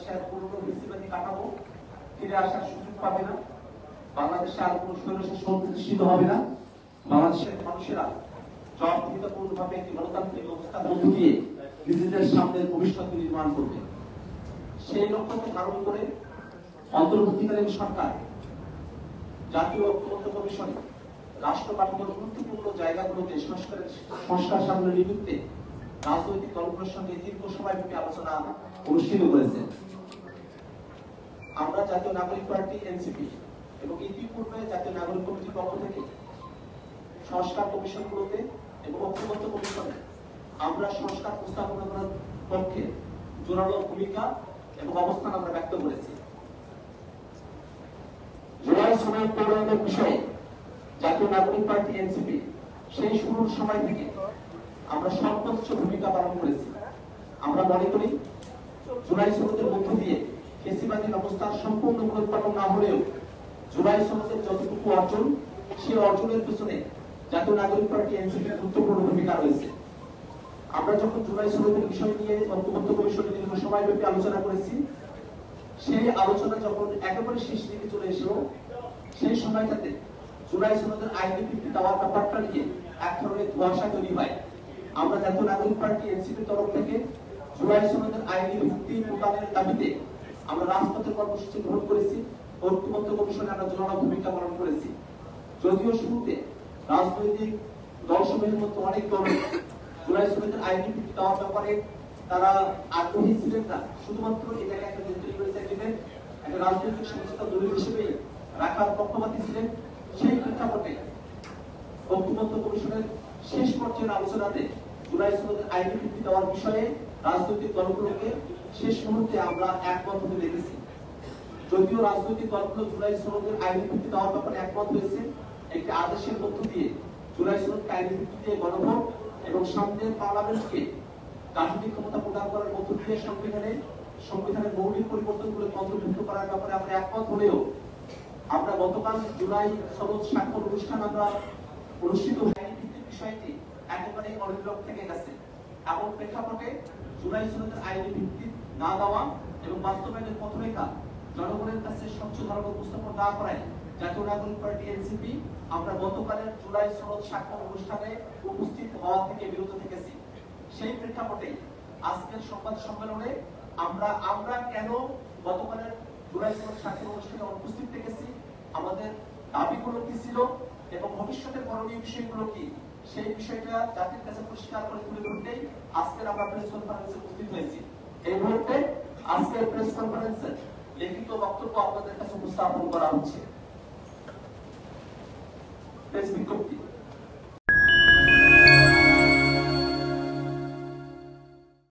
বাংলাদেশের পুরনো ফেসিবাদী কাঠামো ফিরে আসার সুযোগ পাবে না, বাংলাদেশে আর কোনো স্বৈরশাসন প্রতিষ্ঠিত হবে না, বাংলাদেশের মানুষেরা জবাবদিহিতাপূর্ণভাবে একটি গণতান্ত্রিক ব্যবস্থার মধ্য দিয়ে নিজেদের সামনের ভবিষ্যৎ নির্মাণ করবে। সেই লক্ষ্যকে ধারণ করে অন্তর্বর্তীকালীন সরকার জাতীয় ঐক্যমত্য কমিশন রাষ্ট্র কাঠামোর গুরুত্বপূর্ণ জায়গাগুলোতে সংস্কার সাধনের নিমিত্তে রাজনৈতিক দলগুলোর সঙ্গে দীর্ঘ সময়ব্যাপী আলোচনা অনুষ্ঠিত করেছে। আমরা জাতীয় নাগরিক পার্টি এনসিপি এবং ইতিপূর্বে জাতীয় নাগরিক কমিটির পক্ষ থেকে সংস্কার কমিশনগুলোতে এবং ঐক্যমত্য কমিশনে আমরা সংস্কার প্রস্তাবনা করার পক্ষে জোরালো ভূমিকা এবং অবস্থান আমরা ব্যক্ত করেছি। জুলাই সনদ প্রণয়নের বিষয়ে জাতীয় নাগরিক পার্টি এনসিপি সেই শুরুর সময় থেকে আমরা সর্বোচ্চ ভূমিকা পালন করেছি। আমরা মনে করি জুলাই সনদের মধ্য দিয়ে ফ্যাসিবাদী ব্যবস্থার সম্পূর্ণ প্রতিপাদন না হলেও জুলাই সনদের যতটুকু অর্জন, সেই অর্জনের পিছনে জাতীয় নাগরিক পার্টি এনসিপির গুরুত্বপূর্ণ ভূমিকা রয়েছে। আমরা যখন জুলাই সনদের বিষয় নিয়ে ঐক্যমত্য কমিশনে দীর্ঘ সময়ব্যাপী আলোচনা করেছি, সেই আলোচনা যখন একেবারে শেষ দিকে চলে এসেও সেই সময়টাতে জুলাই সনদের আইনি ভিত্তি দেওয়ার ব্যাপারটা নিয়ে এক ধরনের ধোঁয়াশা তৈরি হয়। আমরা জাতীয় নাগরিক পার্টি এনসিপির তরফ থেকে জুলাই সনদের আইনি ভিত্তি প্রদানের দাবিতে আমরা রাজপথের কর্মসূচি গ্রহণ করেছি। ঐক্যমত্য কমিশনে আমরা জোরালো ভূমিকা পালন করেছি। যদিও শুরুতে রাজনৈতিক দলসমূহের মধ্যে অনেক দল জুলাই সনদের আইনি ভিত্তি দেওয়ার ব্যাপারে তারা আগ্রহী ছিলেন না, শুধুমাত্র এটাকে একটা একটা রাজনৈতিক সমঝোতা দলিল হিসেবে রাখার পক্ষপাতী ছিলেন। সেই প্রেক্ষাপটে ঐক্যমত্য কমিশনের শেষ পর্যায়ের আলোচনাতে জুলাই সনদের আইনি ভিত্তি দেওয়ার বিষয়ে রাজনৈতিক দলগুলোকে শেষ মুহূর্তে আমরা একমত হতে দেখেছি। যদিও রাজনৈতিক দলগুলো জুলাই সনদের আইনি ভিত্তি দেওয়ার ব্যাপারে একমত হয়েছে, একটি আদেশের মধ্য দিয়ে জুলাই সনদকে আইনি ভিত্তি দিয়ে গণভোট এবং সামনের পার্লামেন্টকে রাজনৈতিক ক্ষমতা প্রদান করার মধ্য দিয়ে সংবিধানের মৌলিক পরিবর্তনগুলো অন্তর্ভুক্ত করার ব্যাপারে আমরা একমত হলেও আমরা গতকাল জুলাই সনদ স্বাক্ষর অনুষ্ঠান আমরা অনুষ্ঠিত বিষয়টি একেবারে অনির্লক থেকে গেছে। এমন প্রেক্ষাপটে জুলাই সনদের আইনি ভিত্তি না দেওয়া এবং বাস্তবায়নের পথরেখা জনগণের কাছে স্বচ্ছ ধারণা উপস্থাপন না করায় জাতীয় নাগরিক পার্টি এনসিপি আমরা গতকালের জুলাই সনদ স্বাক্ষর অনুষ্ঠানে উপস্থিত হওয়া থেকে বিরত থেকেছি। সেই প্রেক্ষাপটে আজকের সংবাদ সম্মেলনে আমরা কেন গতকালের জুলাই সনদ স্বাক্ষর অনুষ্ঠানে অনুপস্থিত থেকেছি, আমাদের দাবিগুলো কি ছিল এবং ভবিষ্যতের করণীয় বিষয়গুলো কি, সেই বিষয়টা জাতির কাছে পরিষ্কার করে তুলে ধরতেই আজকের আমরা প্রেস কনফারেন্সে উপস্থিত হয়েছি। এই মুহূর্তে আজকের প্রেস কনফারেন্সে লিখিত বক্তব্য আপনাদের কাছে উপস্থাপন করা হচ্ছে। প্রেস বিজ্ঞপ্তি।